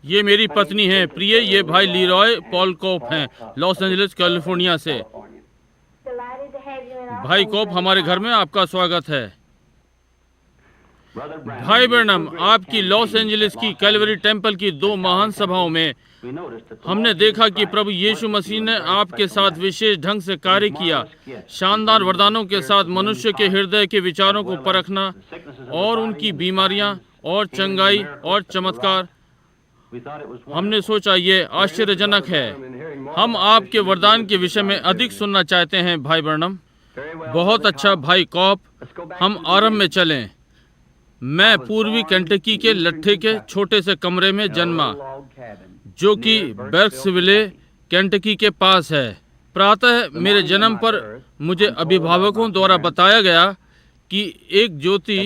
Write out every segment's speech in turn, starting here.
ये मेरी पत्नी है प्रिय, ये भाई लीरॉय पॉल कोप हैं, लॉस एंजलिस कैलिफोर्निया से। भाई कोप, हमारे घर में आपका स्वागत है। भाई ब्रैनम, आपकी लॉस एंजलिस की कैलवरी टेम्पल की 2 महान सभाओं में हमने देखा कि प्रभु यीशु मसीह ने आपके साथ विशेष ढंग से कार्य किया, शानदार वरदानों के साथ मनुष्य के हृदय के विचारों को परखना और उनकी बीमारियां और चंगाई और चमत्कार। हमने सोचा ये आश्चर्यजनक है। हम आपके वरदान के विषय में अधिक सुनना चाहते हैं भाई ब्रैनम। बहुत अच्छा भाई कॉप, हम आरंभ में चलें। मैं पूर्वी केंटकी के लट्ठे के छोटे से कमरे में जन्मा, जो कि बेर्क्सविले केंटकी के पास है। प्रातः मेरे जन्म पर मुझे अभिभावकों द्वारा बताया गया कि एक ज्योति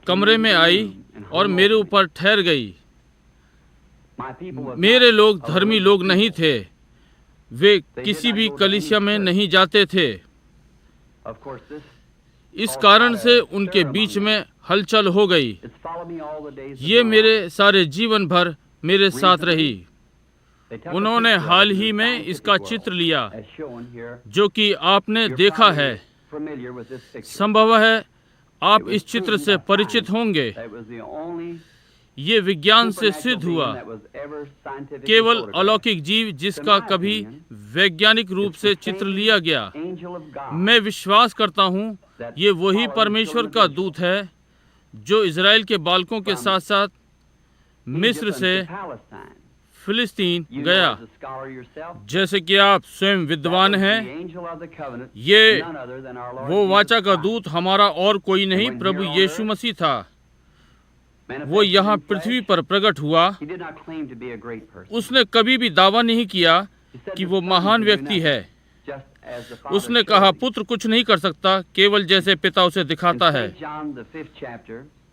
कमरे में आई और मेरे ऊपर ठहर गई। मेरे लोग धर्मी लोग नहीं थे, वे किसी भी कलीसिया में नहीं जाते थे। इस कारण से उनके बीच में हलचल हो गई। ये मेरे सारे जीवन भर मेरे साथ रही। उन्होंने हाल ही में इसका चित्र लिया, जो कि आपने देखा है। संभव है आप इस चित्र से परिचित होंगे। ये विज्ञान से सिद्ध हुआ। केवल अलौकिक जीव जिसका कभी वैज्ञानिक रूप से चित्र लिया गया। मैं विश्वास करता हूँ ये वही परमेश्वर का दूत है जो इज़राइल के बालकों के साथ साथ मिस्र से फिलिस्तीन गया। जैसे कि आप स्वयं विद्वान हैं, ये वो वाचा का दूत हमारा और कोई नहीं प्रभु यीशु मसीह था। वो यहाँ पृथ्वी पर प्रकट हुआ। उसने कभी भी दावा नहीं किया कि वो महान व्यक्ति है। उसने कहा पुत्र कुछ नहीं कर सकता, केवल जैसे पिता उसे दिखाता है।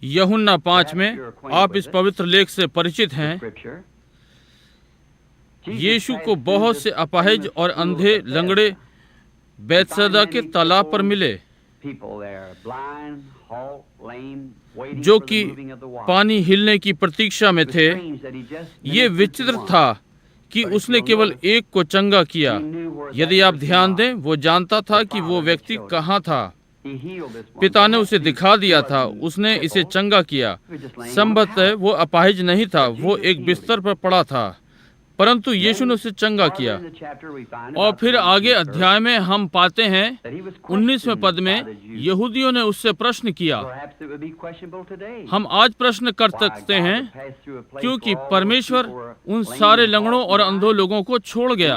यूहन्ना 5 में आप इस पवित्र लेख से परिचित हैं। यीशु को बहुत से अपाहिज और अंधे लंगड़े बैतसैदा के तालाब पर मिले, जो कि पानी हिलने की प्रतीक्षा में थे। ये विचित्र था कि उसने केवल एक को चंगा किया। यदि आप ध्यान दें, वो जानता था कि वो व्यक्ति कहाँ था। पिता ने उसे दिखा दिया था, उसने इसे चंगा किया। संभवतः वो अपाहिज नहीं था, वो एक बिस्तर पर पड़ा था, परंतु यीशु ने उसे चंगा किया। और फिर आगे अध्याय में हम पाते हैं 19वें पद में यहूदियों ने उससे प्रश्न किया। हम आज प्रश्न कर सकते हैं क्योंकि परमेश्वर उन सारे लंगड़ों और अंधों लोगों को छोड़ गया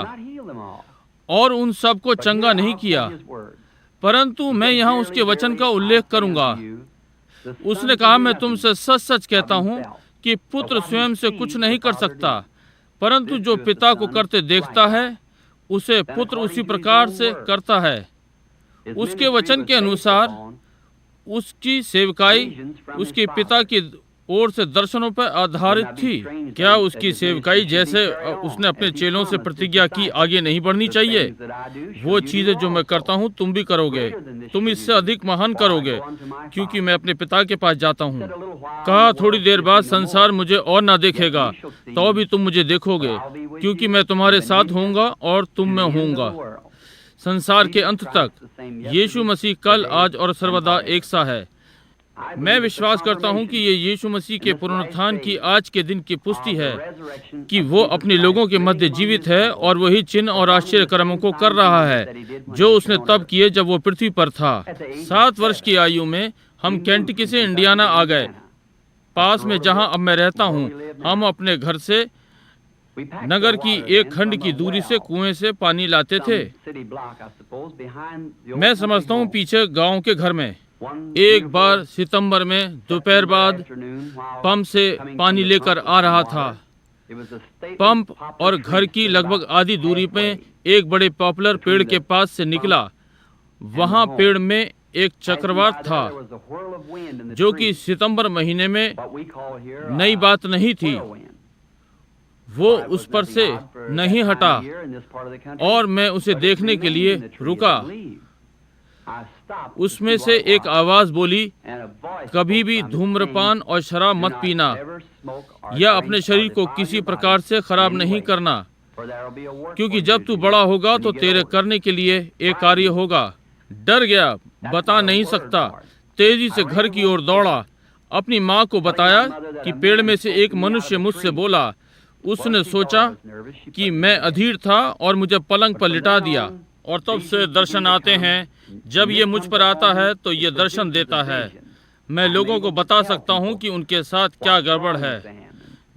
और उन सब को चंगा नहीं किया, परंतु मैं यहाँ उसके वचन का उल्लेख करूंगा। उसने कहा, मैं तुमसे सच सच कहता हूँ कि पुत्र स्वयं से कुछ नहीं कर सकता, परंतु जो पिता को करते देखता है उसे पुत्र उसी प्रकार से करता है। उसके वचन के अनुसार उसकी सेवकाई उसके पिता की ओर से दर्शनों पर आधारित थी। क्या उसकी सेवकाई, जैसे उसने अपने चेलों से प्रतिज्ञा की, आगे नहीं बढ़नी चाहिए? वो चीजें जो मैं करता हूँ तुम भी करोगे, तुम इससे अधिक महान करोगे, क्योंकि मैं अपने पिता के पास जाता हूँ। कहा, थोड़ी देर बाद संसार मुझे और ना देखेगा, तो भी तुम मुझे देखोगे, क्योंकि मैं तुम्हारे साथ होऊंगा और तुम में होऊंगा संसार के अंत तक। यीशु मसीह कल, आज और सर्वदा एक सा है। मैं विश्वास करता हूं कि ये यीशु मसीह के पुनरुत्थान की आज के दिन की पुष्टि है कि वो अपने लोगों के मध्य जीवित है और वही चिन्ह और आश्चर्य कर्मों को कर रहा है जो उसने तब किए जब वो पृथ्वी पर था। 7 वर्ष की आयु में हम केंटकी से इंडियाना आ गए, पास में जहां अब मैं रहता हूं। हम अपने घर से नगर की एक खंड की दूरी से कुएं से पानी लाते थे। मैं समझता हूं पीछे गांव के घर में एक बार सितंबर में दोपहर बाद पंप से पानी लेकर आ रहा था। पंप और घर की लगभग आधी दूरी पे एक बड़े पॉपुलर पेड़ के पास से निकला। वहां पेड़ में एक चक्रवात था, जो कि सितंबर महीने में नई बात नहीं थी। वो उस पर से नहीं हटा और मैं उसे देखने के लिए रुका। उसमें से एक आवाज बोली, कभी भी धूम्रपान और शराब मत पीना या अपने शरीर को किसी प्रकार से खराब नहीं करना, क्योंकि जब तू बड़ा होगा तो तेरे करने के लिए एक कार्य होगा। डर गया, बता नहीं सकता, तेजी से घर की ओर दौड़ा, अपनी माँ को बताया कि पेड़ में से एक मनुष्य मुझसे बोला। उसने सोचा कि मैं अधीर था और मुझे पलंग पर लिटा दिया, और तब से दर्शन आते हैं। जब ये मुझ पर आता है तो ये दर्शन देता है। मैं लोगों को बता सकता हूँ कि उनके साथ क्या गड़बड़ है,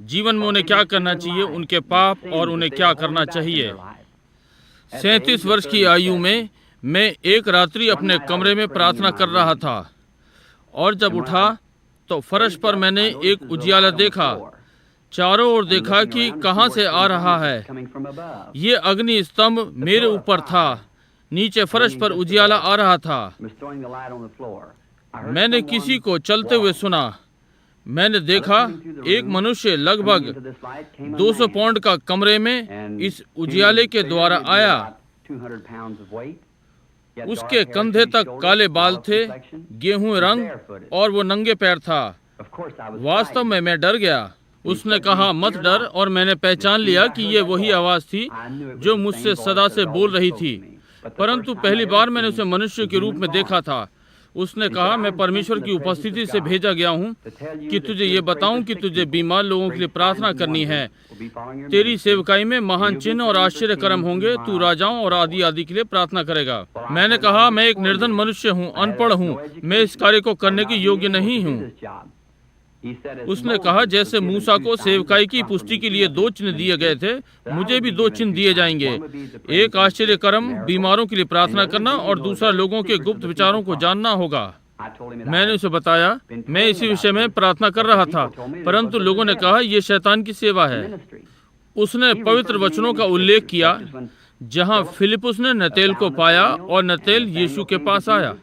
जीवन में उन्हें क्या करना चाहिए, उनके पाप और उन्हें क्या करना चाहिए। 37 वर्ष की आयु में मैं एक रात्रि अपने कमरे में प्रार्थना कर रहा था, और जब उठा तो फर्श पर मैंने एक उजियाला देखा। चारों ओर देखा कि कहाँ से आ रहा है। ये अग्नि स्तंभ मेरे ऊपर था, नीचे फर्श पर उजियाला आ रहा था। मैंने किसी को चलते हुए सुना। मैंने देखा एक मनुष्य लगभग 200 पाउंड का कमरे में इस उजियाले के द्वारा आया। उसके कंधे तक काले बाल थे, गेहूं रंग, और वो नंगे पैर था। वास्तव में मैं डर गया। उसने कहा, मत डर, और मैंने पहचान लिया कि ये वही आवाज थी जो मुझसे सदा से बोल रही थी, परंतु पहली बार मैंने उसे मनुष्य के रूप में देखा था। उसने कहा, मैं परमेश्वर की उपस्थिति से भेजा गया हूँ कि तुझे ये बताऊं कि तुझे बीमार लोगों के लिए प्रार्थना करनी है। तेरी सेवकाई में महान चिन्ह और आश्चर्य कर्म होंगे। तू राजाओं और आदि आदि के लिए प्रार्थना करेगा। मैंने कहा, मैं एक निर्धन मनुष्य हूँ, अनपढ़ हूँ, मैं इस कार्य को करने के योग्य नहीं हूँ। उसने कहा, जैसे मूसा को सेवकाई की पुष्टि के लिए 2 चिन्ह दिए गए थे, मुझे भी 2 चिन्ह दिए जाएंगे। एक आश्चर्य कर्म, बीमारों के लिए प्रार्थना करना, और दूसरा लोगों के गुप्त विचारों को जानना होगा। मैंने उसे बताया, मैं इसी विषय में प्रार्थना कर रहा था, परंतु लोगों ने कहा, यह शैतान की सेवा है। उसने पवित्र वचनों का उल्लेख किया, जहां फिलिपुस ने नतेल को पाया और नतेल यीशु के पास आया,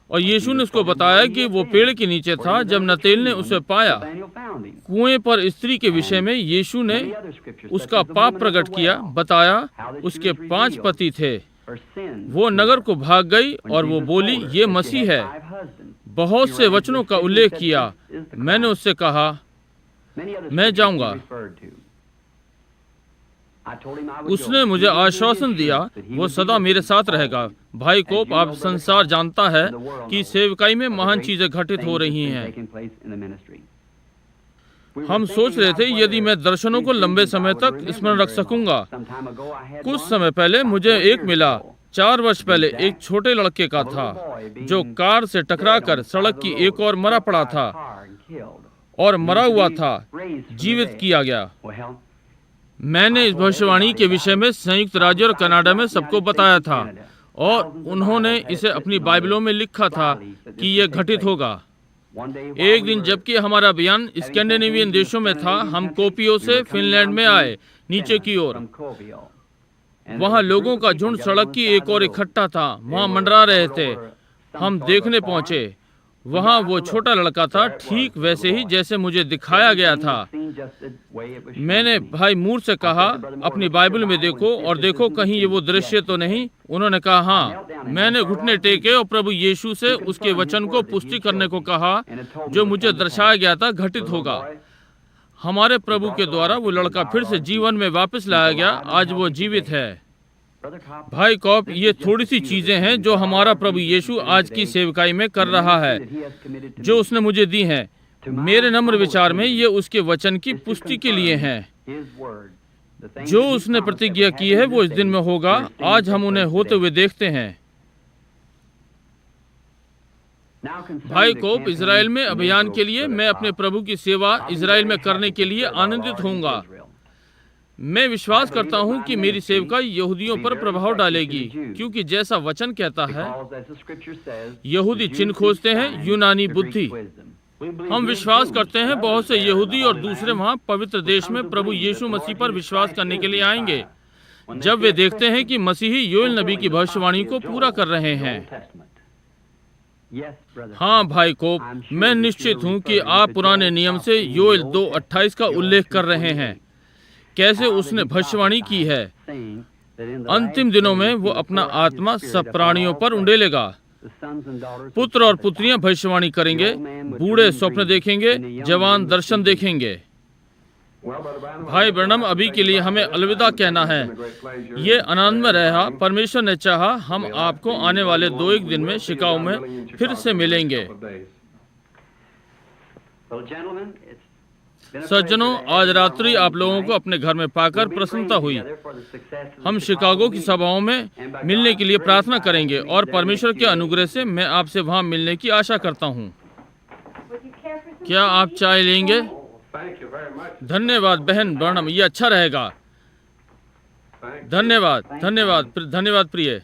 और यीशु ने उसको बताया कि वो पेड़ के नीचे था जब नतेल ने उसे पाया। कुएं पर स्त्री के विषय में यीशु ने उसका पाप प्रकट किया, बताया उसके 5 पति थे। वो नगर को भाग गई और वो बोली, ये मसीह है। बहुत से वचनों का उल्लेख किया। मैंने उससे कहा, मैं जाऊंगा। उसने मुझे आश्वासन दिया वो सदा मेरे साथ रहेगा। भाई कोप, आप संसार जानता है कि सेवकाई में महान चीजें घटित हो रही हैं। हम सोच रहे थे यदि मैं दर्शनों को लंबे समय तक स्मरण रख सकूंगा। कुछ समय पहले मुझे एक मिला। 4 वर्ष पहले एक छोटे लड़के का था जो कार से टकराकर सड़क की एक ओर मरा पड़ा था और मरा हुआ था, जीवित किया गया। मैंने इस भविष्यवाणी के विषय में संयुक्त राज्य और कनाडा में सबको बताया था, और उन्होंने इसे अपनी बाइबलों में लिखा था कि यह घटित होगा। एक दिन जबकि हमारा अभियान स्कैंडिनेवियन देशों में था, हम कोपियो से फिनलैंड में आए, नीचे की ओर। वहाँ लोगों का झुंड सड़क की एक ओर इकट्ठा था, वहाँ मंडरा रहे थे। हम देखने पहुंचे। वहाँ वो छोटा लड़का था, ठीक वैसे ही जैसे मुझे दिखाया गया था। मैंने भाई मूर से कहा, अपनी बाइबल में देखो और देखो कहीं ये वो दृश्य तो नहीं। उन्होंने कहा, हाँ। मैंने घुटने टेके और प्रभु यीशु से उसके वचन को पुष्टि करने को कहा जो मुझे दर्शाया गया था घटित होगा। हमारे प्रभु के द्वारा वो लड़का फिर से जीवन में वापस लाया गया। आज वो जीवित है। भाई कॉप, ये थोड़ी सी चीजें हैं जो हमारा प्रभु यीशु आज की सेवकाई में कर रहा है, जो उसने मुझे दी हैं। मेरे नम्र विचार में ये उसके वचन की पुष्टि के लिए हैं। जो उसने प्रतिज्ञा की है वो इस दिन में होगा। आज हम उन्हें होते हुए देखते हैं। भाई कोप, इजराइल में अभियान के लिए मैं अपने प्रभु की सेवा इजराइल में करने के लिए आनंदित होऊंगा। मैं विश्वास करता हूं कि मेरी सेवका यहूदियों पर प्रभाव डालेगी, क्योंकि जैसा वचन कहता है, यहूदी चिन्ह खोजते हैं, यूनानी बुद्धि। हम विश्वास करते हैं बहुत से यहूदी और दूसरे वहां पवित्र देश में प्रभु यीशु मसीह पर विश्वास करने के लिए आएंगे, जब वे देखते हैं कि मसीही योएल नबी की भविष्यवाणी को पूरा कर रहे हैं। हाँ भाई कोप, मैं निश्चित हूँ कि आप पुराने नियम से योएल 2:28 का उल्लेख कर रहे हैं। कैसे उसने भविष्यवाणी की है, अंतिम दिनों में वो अपना आत्मा सब प्राणियों पर उंडेलेगा। पुत्र और पुत्रियां भविष्यवाणी करेंगे, बूढ़े स्वप्न देखेंगे, जवान दर्शन देखेंगे। भाई ब्रनम, अभी के लिए हमें अलविदा कहना है। ये आनंद में रहा। परमेश्वर ने चाहा हम आपको आने वाले 2-1 दिन में शिकागो में फिर से मिलेंगे। सज्जनों, आज रात्रि आप लोगों को अपने घर में पाकर प्रसन्नता हुई। हम शिकागो की सभाओं में मिलने के लिए प्रार्थना करेंगे और परमेश्वर के अनुग्रह से मैं आपसे वहां मिलने की आशा करता हूं। क्या आप चाय लेंगे? धन्यवाद बहन ब्रनम, ये अच्छा रहेगा। धन्यवाद, धन्यवाद, धन्यवाद प्रिय।